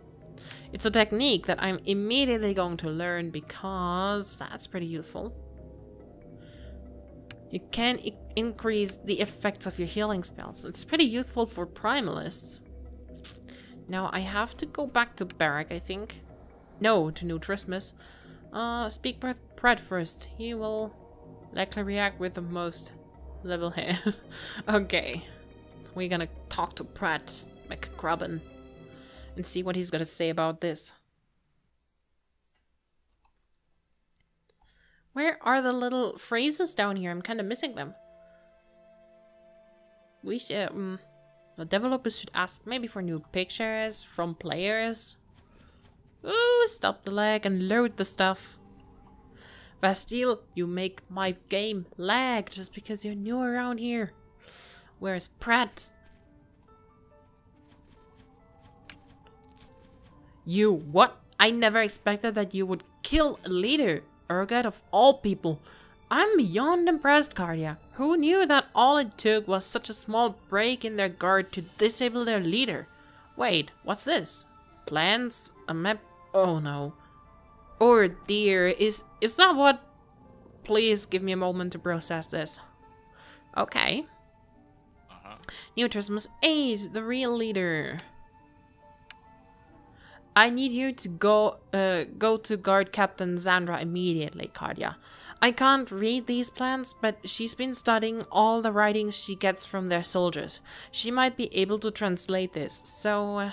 It's a technique that I'm immediately going to learn, because that's pretty useful. You can increase the effects of your healing spells. It's pretty useful for primalists. Now I have to go back to Barak, I think. No, to New Trismus. Speak with Pratt first. He will likely react with the most level head. Okay. We're gonna talk to Pratt McCrubbin and see what he's gonna say about this. Where are the little phrases down here? I'm kind of missing them. We should... the developers should ask maybe for new pictures from players. Ooh, stop the lag and load the stuff. Bastille, you make my game lag just because you're new around here. Where's Pratt? You, what? I never expected that you would kill a leader. Urget of all people. I'm beyond impressed, Cardia. Who knew that all it took was such a small break in their guard to disable their leader? Wait, what's this? Plans? A map? Oh no. Oh dear, is that what? Please give me a moment to process this. Okay. New Trismus 8, the real leader. I need you to go to guard Captain Zandra immediately, Cardia. I can't read these plans, but she's been studying all the writings she gets from their soldiers. She might be able to translate this, so...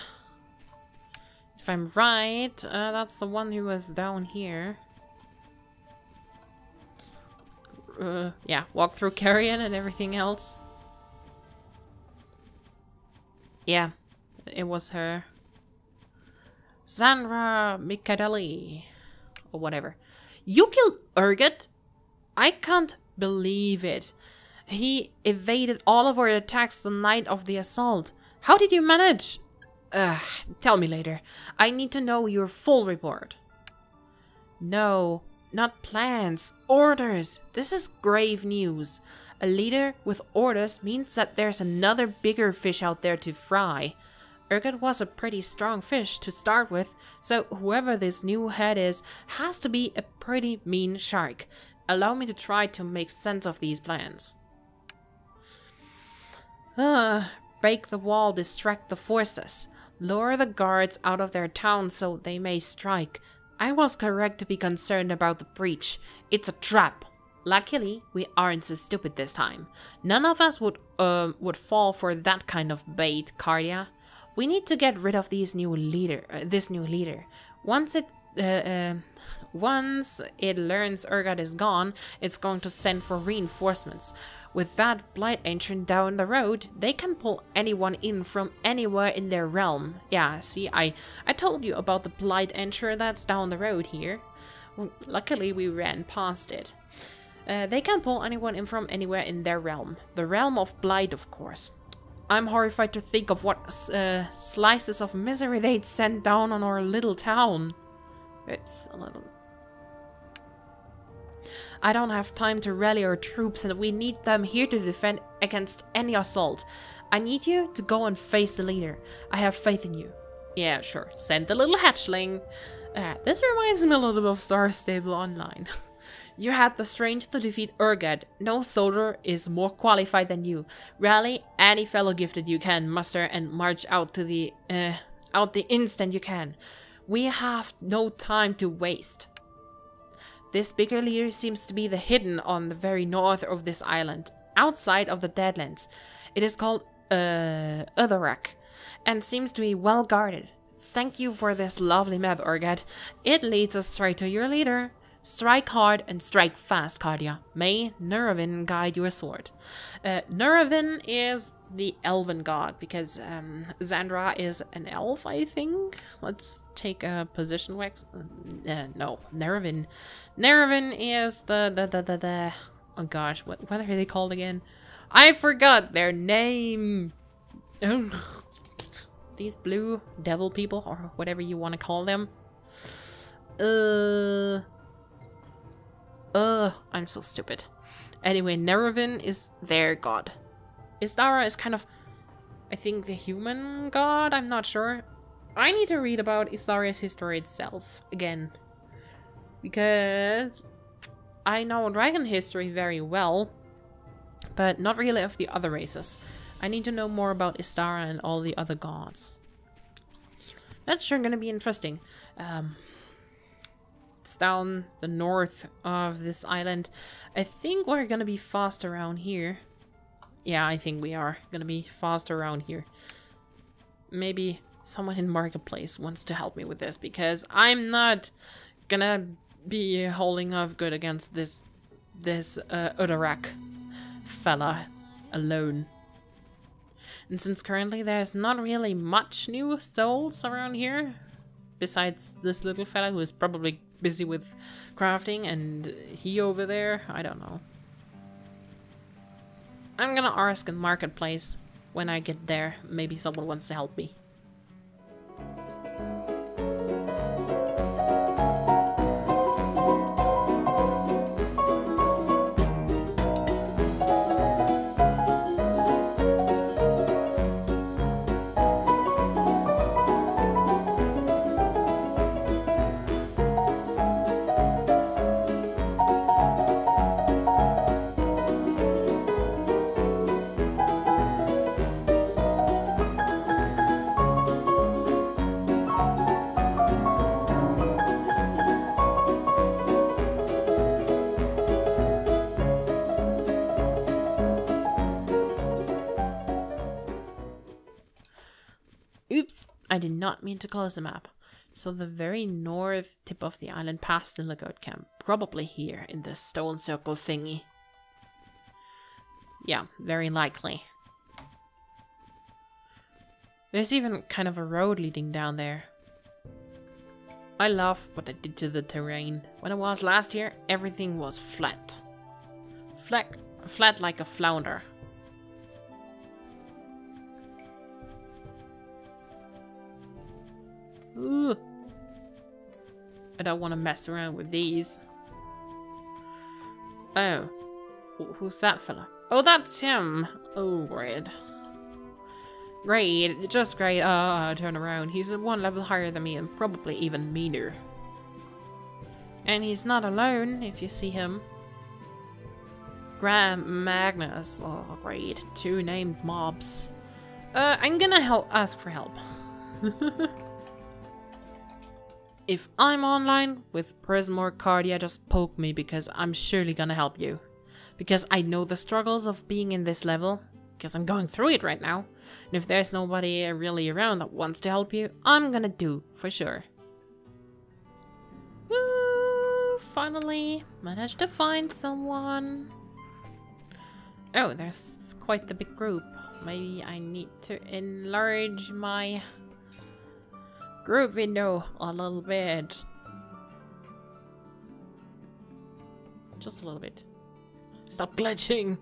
if I'm right, that's the one who was down here. Yeah, walk through Carrion and everything else. Yeah, it was her. Sandra Micadelli. Or whatever. You killed Urgot? I can't believe it. He evaded all of our attacks the night of the assault. How did you manage? Tell me later. I need to know your full report. No, not plans. Orders. This is grave news. A leader with orders means that there's another bigger fish out there to fry. Urgot was a pretty strong fish to start with, so whoever this new head is has to be a pretty mean shark. Allow me to try to make sense of these plans. Break the wall, distract the forces. Lure the guards out of their town so they may strike. I was correct to be concerned about the breach. It's a trap. Luckily, we aren't so stupid this time. None of us would fall for that kind of bait, Cardia. We need to get rid of this new leader. Once it learns Urgot is gone, it's going to send for reinforcements. With that blight ancient down the road, they can pull anyone in from anywhere in their realm. Yeah, see, I told you about the blight ancient that's down the road here. Well, luckily, we ran past it. They can pull anyone in from anywhere in their realm. The realm of blight, of course. I'm horrified to think of what slices of misery they'd send down on our little town. It's a little... I don't have time to rally our troops, and we need them here to defend against any assault. I need you to go and face the leader. I have faith in you. Yeah, sure. Send the little hatchling. This reminds me a little bit of Star Stable Online. You had the strength to defeat Urgot. No soldier is more qualified than you. Rally any fellow gifted you can muster and march out to the instant you can. We have no time to waste. This bigger leader seems to be the hidden on the very north of this island, outside of the Deadlands. It is called Barak, and seems to be well guarded. Thank you for this lovely map, Urgot. It leads us straight to your leader. Strike hard and strike fast, Cardia. May NEEWER guide your sword. NEEWER is the elven god, because Xandra is an elf, I think. Let's take a position wax. No, NEEWER. NEEWER is the oh gosh, what are they called again? I forgot their name. These blue devil people, or whatever you want to call them. I'm so stupid. Anyway, NEEWER is their god. Istaria is kind of, I think, the human god? I'm not sure. I need to read about Istaria's history itself again. Because I know dragon history very well, but not really of the other races. I need to know more about Istaria and all the other gods. That's sure gonna be interesting. It's down the north of this island. I think we're gonna be fast around here. Yeah, I think we are gonna be fast around here. Maybe someone in Marketplace wants to help me with this, because I'm not gonna be holding off good against this Udarak fella alone. And since currently there's not really much new souls around here, besides this little fella who is probably busy with crafting, and he over there, I don't know. I'm gonna ask in Marketplace when I get there. Maybe someone wants to help me. Oops, I did not mean to close the map. So the very north tip of the island past the lookout camp. Probably here in the stone circle thingy. Yeah, very likely. There's even kind of a road leading down there. I love what I did to the terrain. When I was last here, everything was flat. Flat like a flounder. Ooh. I don't want to mess around with these. Oh. Who's that fella? Oh, that's him. Oh, great. Great. Just great. Turn around. He's one level higher than me and probably even meaner. And he's not alone if you see him. Graham Magnus. Oh, great. 2 named mobs. I'm gonna ask for help. If I'm online with Pryzm or Cardia, just poke me because I'm surely gonna help you. Because I know the struggles of being in this level. Because I'm going through it right now. And if there's nobody really around that wants to help you, I'm gonna do, for sure. Woo! Finally managed to find someone. Oh, there's quite the big group. Maybe I need to enlarge my group window a little bit. Just a little bit. Stop glitching!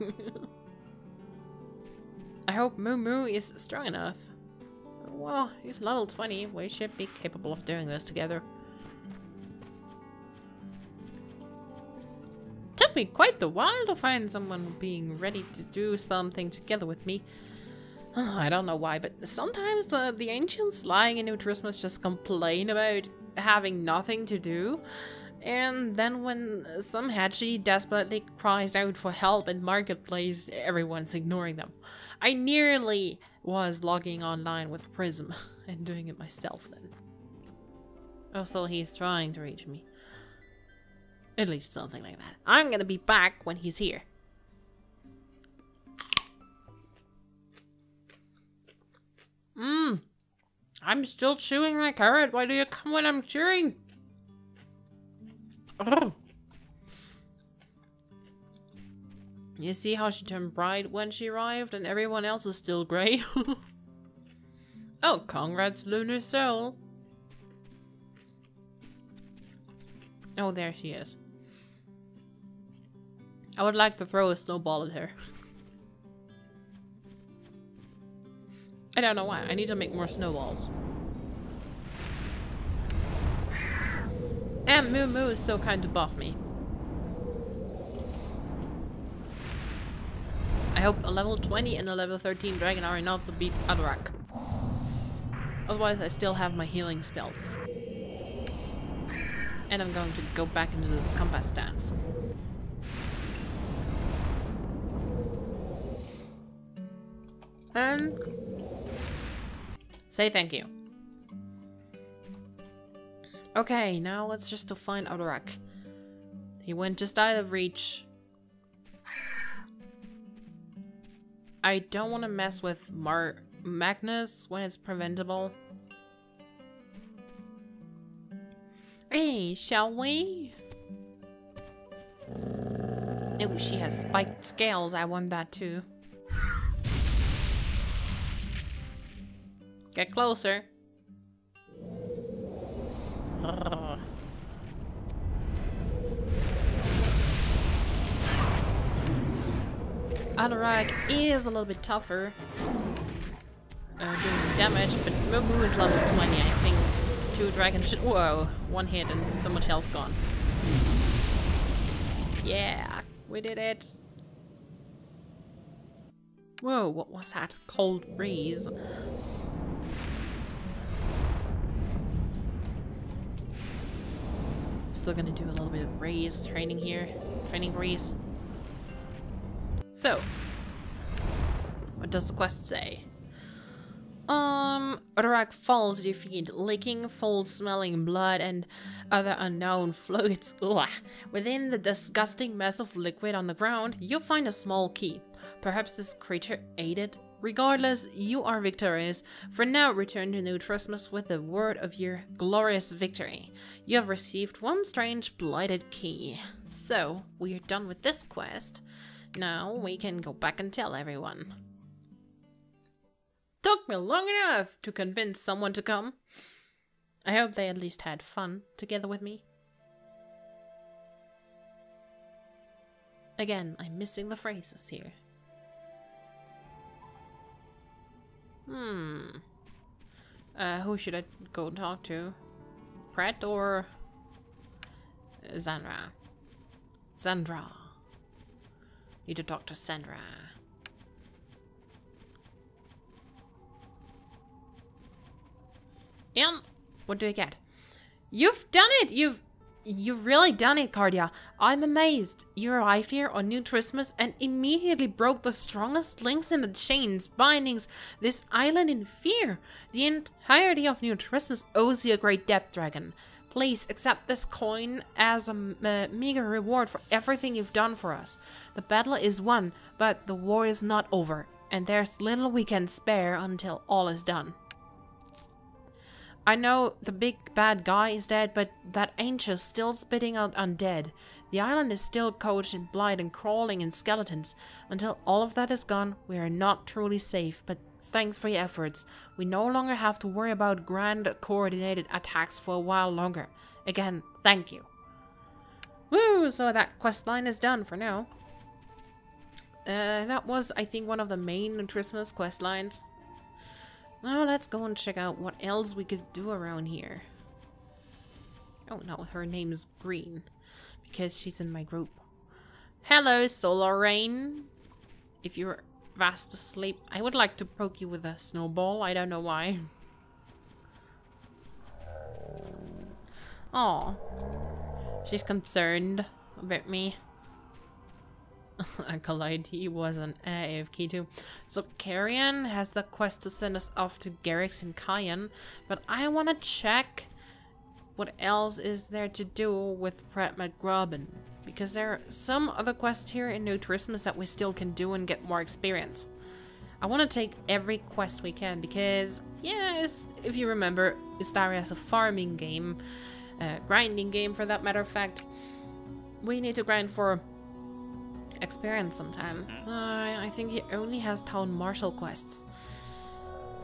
I hope Moo is strong enough. Well, he's level 20. We should be capable of doing this together. Took me quite a while to find someone being ready to do something together with me. I don't know why, but sometimes the ancients lying in New Trismus just complain about having nothing to do. And then when some hatchie desperately cries out for help in Marketplace, everyone's ignoring them. I nearly was logging online with Pryzm and doing it myself then. Oh, so he's trying to reach me. At least something like that. I'm gonna be back when he's here. I'm still chewing my carrot. Why do you come when I'm chewing? Oh. You see how she turned bright when she arrived and everyone else is still grey? Oh, congrats, Lunar Soul. Oh, there she is. I would like to throw a snowball at her. I don't know why. I need to make more snowballs. And Moo is so kind to buff me. I hope a level 20 and a level 13 dragon are enough to beat Barak. Otherwise I still have my healing spells. And I'm going to go back into this combat stance. And say thank you. Okay, now let's just to find Barak. He went just out of reach. I don't want to mess with Magnus when it's preventable. Hey, shall we? Oh, she has spiked scales. I want that too. Get closer. Barak is a little bit tougher doing damage, but Moo is level 20, I think. 2 dragons should— whoa, 1 hit and so much health gone. Yeah, we did it. Whoa, what was that? Cold breeze. Still gonna do a little bit of breeze training here. Training breeze. So, what does the quest say? Barak falls to your feet, licking foul-smelling blood and other unknown fluids. Ugh. Within the disgusting mess of liquid on the ground, you'll find a small key. Perhaps this creature ate it? Regardless, you are victorious. For now, return to New Trismus with the word of your glorious victory. You have received 1 strange blighted key. So, we are done with this quest. Now we can go back and tell everyone. Took me long enough to convince someone to come. I hope they at least had fun together with me. Again, I'm missing the phrases here. Who should I go talk to? Pratt or Sandra? Sandra. Need to talk to Sandra. And what do I get? You've done it! You've really done it, Cardia. I'm amazed. You arrived here on New Trismus and immediately broke the strongest links in the chains bindings this island in fear. The entirety of New Trismus owes you a great debt, Dragon. Please accept this coin as a meager reward for everything you've done for us. The battle is won, but the war is not over, and there's little we can spare until all is done. I know the big bad guy is dead, but that angel's still spitting out undead. The island is still coated in blood and crawling in skeletons. Until all of that is gone, we are not truly safe, but thanks for your efforts. We no longer have to worry about grand coordinated attacks for a while longer. Again, thank you. Woo! So that quest line is done for now. That was, I think, one of the main Trismus quest lines. Now let's go and check out what else we could do around here. Oh no, her name is Green, because she's in my group. Hello, Solar Rain. If you're fast asleep, I would like to poke you with a snowball. I don't know why. Aw. She's concerned about me. Acolyte, he was an AFK too. So Carrion has the quest to send us off to Garrix and Cayenne, but I want to check what else is there to do with Pratt McGrobin, because there are some other quests here in New Trismus that we still can do and get more experience. I want to take every quest we can because, yes, if you remember, Istaria is a farming game, grinding game for that matter of fact. We need to grind for experience sometime. I think he only has town marshal quests.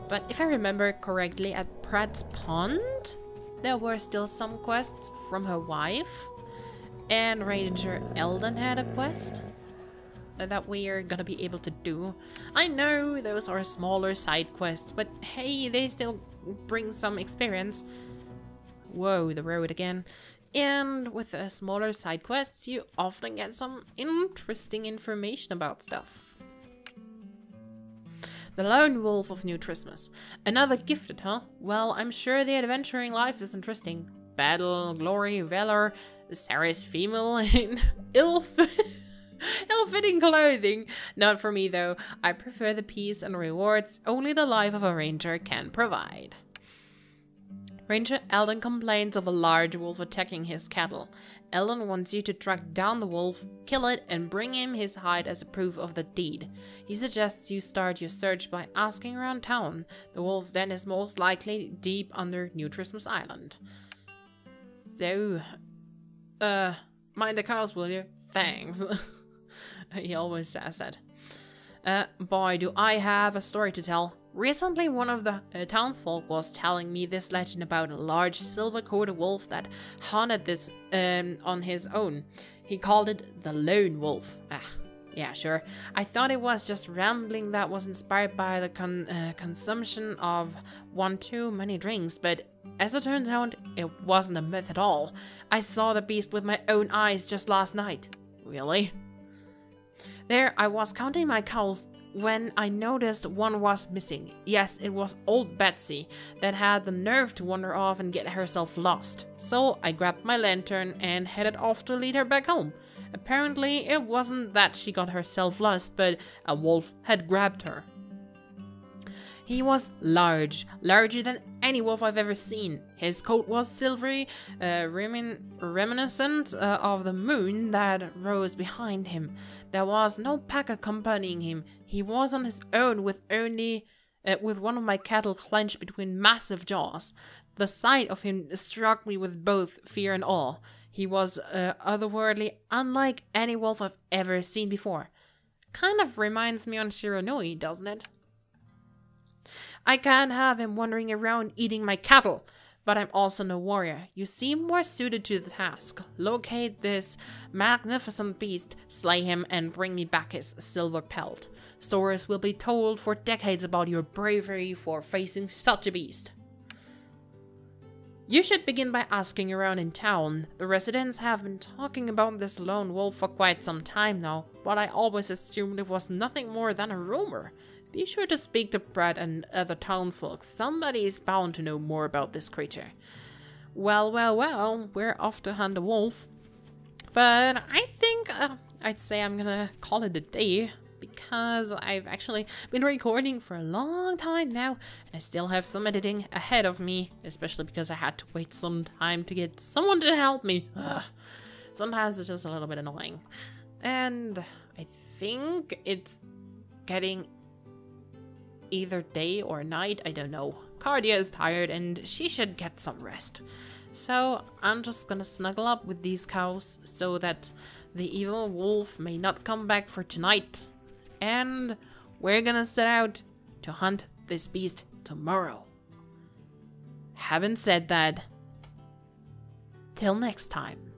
But if I remember correctly, at Pratt's Pond, there were still some quests from her wife. And Ranger Eldon had a quest that we are gonna be able to do. I know those are smaller side quests, but hey, they still bring some experience. Whoa, the road again. And with smaller side quests, you often get some interesting information about stuff. The Lone Wolf of New Trismus. Another gifted, huh? Well, I'm sure the adventuring life is interesting. Battle, glory, valor, Sarah's female in ill-fitting clothing. Not for me, though. I prefer the peace and rewards only the life of a ranger can provide. Ranger Eldon complains of a large wolf attacking his cattle. Eldon wants you to track down the wolf, kill it, and bring him his hide as a proof of the deed. He suggests you start your search by asking around town. The wolf's den is most likely deep under New Trismus Island. So, mind the cows, will you? Thanks. He always says that. Boy, do I have a story to tell. Recently, one of the townsfolk was telling me this legend about a large silver-coated wolf that haunted this on his own. He called it the Lone Wolf. Yeah, sure. I thought it was just rambling that was inspired by the consumption of one too many drinks, but as it turns out, it wasn't a myth at all. I saw the beast with my own eyes just last night. Really? There, I was counting my cows when I noticed one was missing. Yes, it was old Betsy that had the nerve to wander off and get herself lost. So I grabbed my lantern and headed off to lead her back home. Apparently, it wasn't that she got herself lost, but a wolf had grabbed her. He was large, larger than any wolf I've ever seen. His coat was silvery, reminiscent of the moon that rose behind him. There was no pack accompanying him. He was on his own with one of my cattle clenched between massive jaws. The sight of him struck me with both fear and awe. He was otherworldly, unlike any wolf I've ever seen before. Kind of reminds me on Shiranui, doesn't it? I can't have him wandering around eating my cattle. but I'm also no warrior. You seem more suited to the task. Locate this magnificent beast, slay him, and bring me back his silver pelt. Stories will be told for decades about your bravery for facing such a beast. You should begin by asking around in town. The residents have been talking about this lone wolf for quite some time now, but I always assumed it was nothing more than a rumor. Be sure to speak to Brad and other townsfolk. Somebody is bound to know more about this creature. Well, we're off to hunt a wolf. But I think I'd say I'm gonna call it a day, because I've actually been recording for a long time now, and I still have some editing ahead of me, especially because I had to wait some time to get someone to help me. Ugh. Sometimes it's just a little bit annoying. And I think it's getting either day or night, I don't know. Cardia is tired and she should get some rest. So I'm just gonna snuggle up with these cows so that the evil wolf may not come back for tonight. And we're gonna set out to hunt this beast tomorrow. Having said that, till next time.